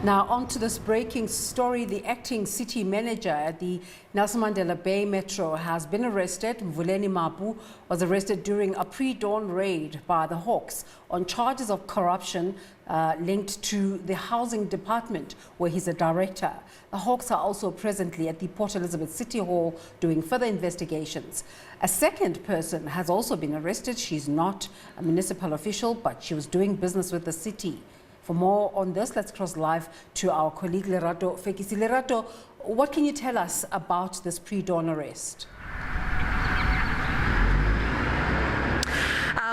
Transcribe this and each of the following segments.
Now, on to this breaking story. The acting city manager at the Nelson Mandela Bay Metro has been arrested. Mvuleni Mapu was arrested during a pre-dawn raid by the Hawks on charges of corruption linked to the housing department, where he's a director. The Hawks are also presently at the Port Elizabeth City Hall doing further investigations. A second person has also been arrested. She's not a municipal official, but she was doing business with the city. For more on this, let's cross live to our colleague Lerato Fekisi. Lerato, what can you tell us about this pre-dawn arrest?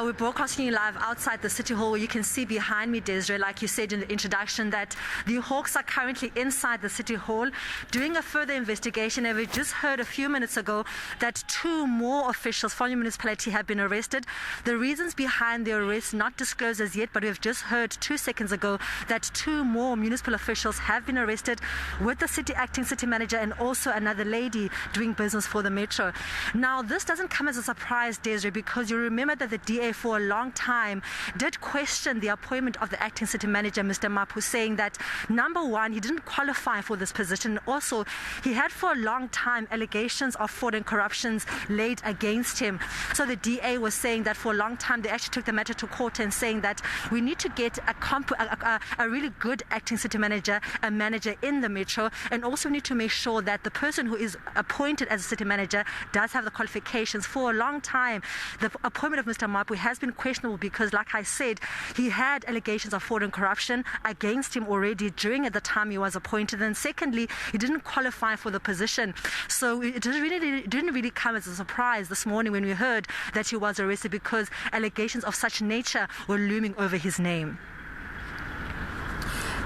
We're broadcasting live outside the City Hall, where you can see behind me, Desiree, like you said in the introduction, that the Hawks are currently inside the City Hall doing a further investigation. And we just heard a few minutes ago that 2 more officials from the municipality have been arrested. The reasons behind the arrest not disclosed as yet, but we've just heard 2 seconds ago that 2 more municipal officials have been arrested, with the acting city manager and also another lady doing business for the Metro. Now, this doesn't come as a surprise, Desiree, because you remember that the DA for a long time did question the appointment of the acting city manager, Mr. Mapu, saying that, number one, he didn't qualify for this position. Also, he had for a long time allegations of fraud and corruptions laid against him. So the DA was saying that for a long time they actually took the matter to court and saying that we need to get a really good acting city manager, a manager in the Metro, and also need to make sure that the person who is appointed as a city manager does have the qualifications. For a long time, the appointment of Mr. Mapu has been questionable because, like I said, he had allegations of fraud and corruption against him already during the time he was appointed. And secondly, he didn't qualify for the position. So it didn't really come as a surprise this morning when we heard that he was arrested, because allegations of such nature were looming over his name.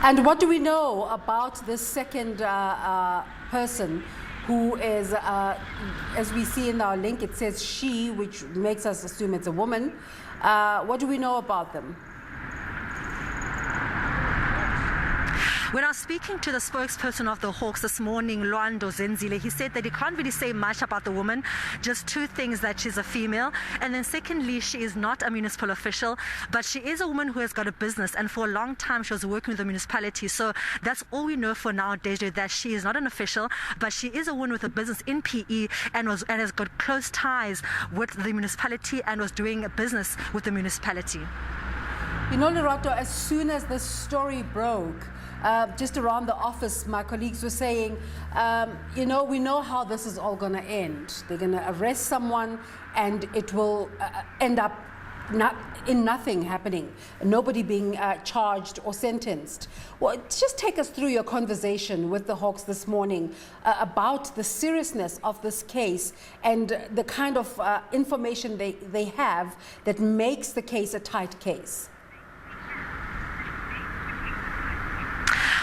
And what do we know about this second person who is, as we see in our link, it says she, which makes us assume it's a woman. What do we know about them? When I was speaking to the spokesperson of the Hawks this morning, Lerato Fekisi, he said that he can't really say much about the woman, just 2 things: that she's a female, and then secondly, she is not a municipal official, but she is a woman who has got a business, and for a long time she was working with the municipality. So that's all we know for now, Desiree, that she is not an official, but she is a woman with a business in PE and has got close ties with the municipality and was doing a business with the municipality. You know, Lerato, as soon as this story broke, just around the office, my colleagues were saying, we know how this is all going to end. They're going to arrest someone and it will end up in nothing happening, nobody being charged or sentenced. Well, just take us through your conversation with the Hawks this morning about the seriousness of this case and the kind of information they have that makes the case a tight case.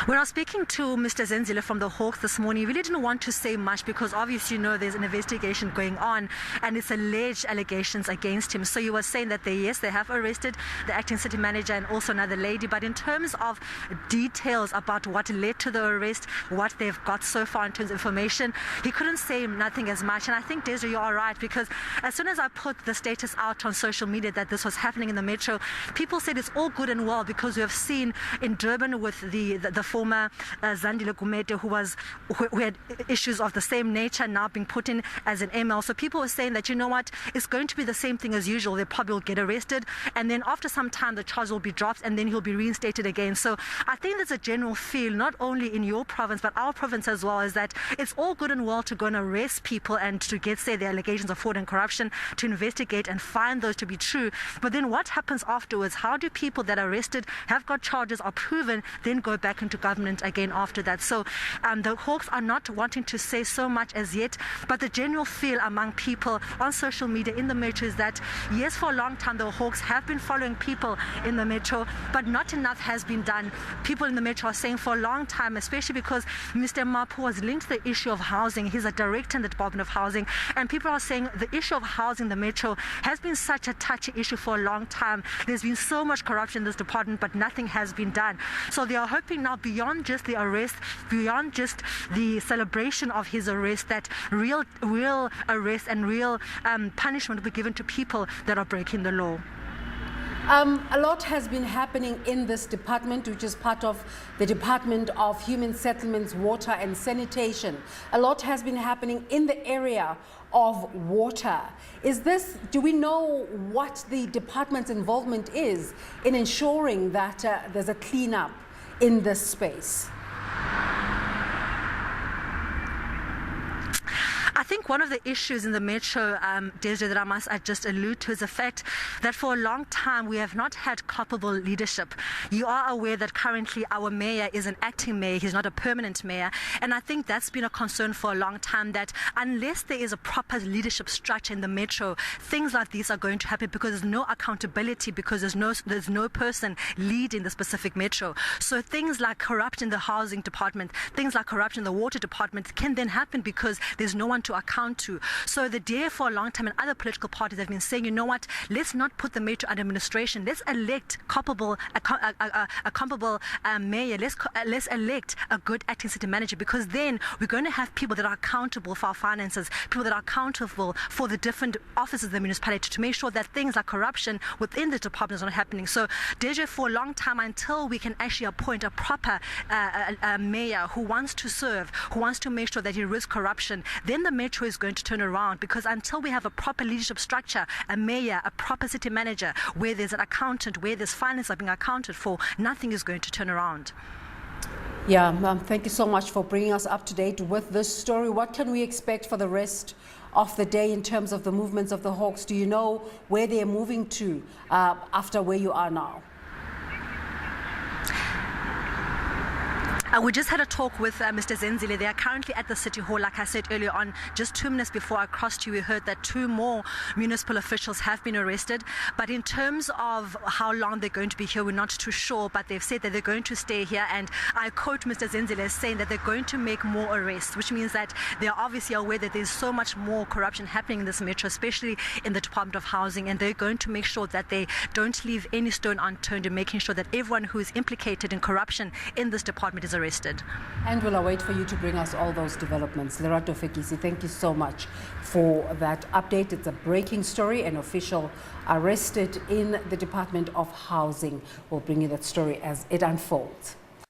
When I was speaking to Mr. Zenzile from the Hawks this morning, he really didn't want to say much because obviously, there's an investigation going on and it's alleged allegations against him. So he was saying that they have arrested the acting city manager and also another lady, but in terms of details about what led to the arrest, what they've got so far in terms of information, he couldn't say nothing as much. And I think, Desiree, you are right, because as soon as I put the status out on social media that this was happening in the Metro, people said it's all good and well, because we have seen in Durban with the former Zandile Gumede, who had issues of the same nature, now being put in as an ML. So people were saying that, it's going to be the same thing as usual. They probably will get arrested, and then after some time the charge will be dropped, and then he'll be reinstated again. So I think there's a general feel, not only in your province but our province as well, is that it's all good and well to go and arrest people and to get, say, the allegations of fraud and corruption, to investigate and find those to be true. But then what happens afterwards? How do people that are arrested, have got charges, are proven, then go back into government again after that? So the Hawks are not wanting to say so much as yet, but the general feel among people on social media in the Metro is that, yes, for a long time the Hawks have been following people in the Metro, but not enough has been done. People in the Metro are saying for a long time, especially because Mr. Mapu was linked to the issue of housing. He's a director in the Department of Housing, and people are saying the issue of housing in the Metro has been such a touchy issue for a long time. There's been so much corruption in this department, but nothing has been done. So they are hoping now, beyond just the arrest, beyond just the celebration of his arrest, that real arrest and real punishment will be given to people that are breaking the law. A lot has been happening in this department, which is part of the Department of Human Settlements, Water and Sanitation. A lot has been happening in the area of water. Do we know what the department's involvement is in ensuring that there's a cleanup in this space? I think one of the issues in the metro, Desiree, that I just allude to is the fact that for a long time we have not had culpable leadership. You are aware that currently our mayor is an acting mayor, he's not a permanent mayor, and I think that's been a concern for a long time, that unless there is a proper leadership structure in the metro, things like these are going to happen because there's no accountability, because there's no person leading the specific metro. So things like corruption in the housing department, things like corruption in the water department can then happen because there's no one to account to. So the DA for a long time and other political parties have been saying, you know what, let's not put the metro under administration, let's elect a comparable mayor, let's elect a good acting city manager, because then we're going to have people that are accountable for our finances, people that are accountable for the different offices of the municipality, to make sure that things like corruption within the department is not happening. So Deja, for a long time, until we can actually appoint a proper mayor who wants to serve, who wants to make sure that he risks corruption, then the metro is going to turn around, because until we have a proper leadership structure, a mayor, a proper city manager, where there's an accountant, where there's finances are being accounted for, nothing is going to turn around. Yeah, thank you so much for bringing us up to date with this story. What can we expect for the rest of the day in terms of the movements of the Hawks? Do you know where they're moving to after where you are now? We just had a talk with Mr. Zenzile. They are currently at the City Hall. Like I said earlier on, just 2 minutes before I crossed you, we heard that 2 more municipal officials have been arrested. But in terms of how long they're going to be here, we're not too sure, but they've said that they're going to stay here. And I quote Mr. Zenzile saying that they're going to make more arrests, which means that they are obviously aware that there's so much more corruption happening in this metro, especially in the Department of Housing, and they're going to make sure that they don't leave any stone unturned in making sure that everyone who is implicated in corruption in this department is arrested. And we'll await for you to bring us all those developments. Lerato Fekisi, thank you so much for that update. It's a breaking story. An official arrested in the Department of Housing. We'll bring you that story as it unfolds.